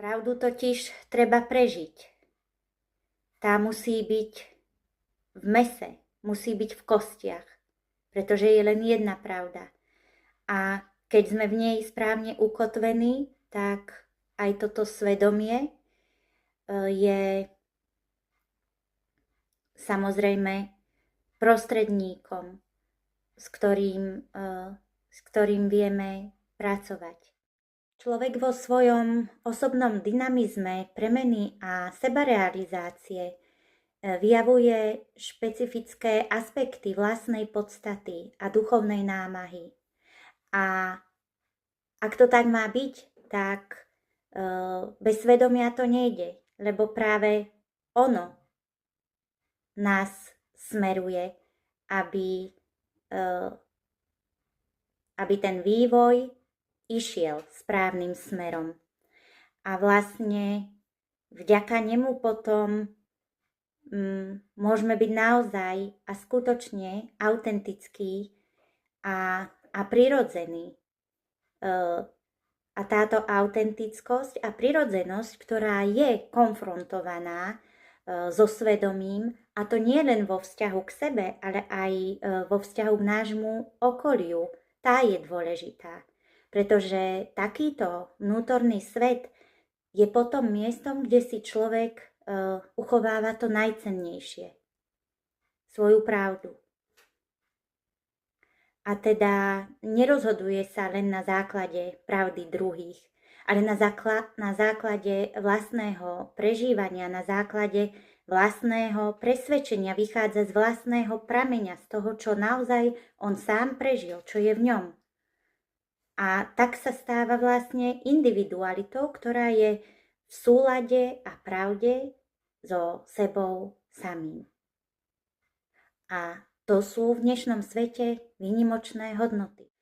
Pravdu totiž treba prežiť. Tá musí byť v mese, musí byť v kostiach, pretože je len jedna pravda. A keď sme v nej správne ukotvení, tak aj toto svedomie je samozrejme prostredníkom, s ktorým vieme pracovať. Človek vo svojom osobnom dynamizme, premeny a sebarealizácie vyjavuje špecifické aspekty vlastnej podstaty a duchovnej námahy. A ak to tak má byť, tak bez svedomia to nejde, lebo práve ono nás smeruje, aby ten vývoj išiel správnym smerom. A vlastne vďaka nemu potom môžeme byť naozaj a skutočne autentickí a prirodzení. A táto autentickosť a prirodzenosť, ktorá je konfrontovaná so svedomím, a to nie len vo vzťahu k sebe, ale aj vo vzťahu k nášmu okoliu, tá je dôležitá. Pretože takýto vnútorný svet je potom miestom, kde si človek uchováva to najcennejšie. Svoju pravdu. A teda nerozhoduje sa len na základe pravdy druhých, ale na základe vlastného prežívania, na základe vlastného presvedčenia, vychádza z vlastného prameňa, z toho, čo naozaj on sám prežil, čo je v ňom. A tak sa stáva vlastne individualitou, ktorá je v súlade a pravde so sebou samým. A to sú v dnešnom svete výnimočné hodnoty.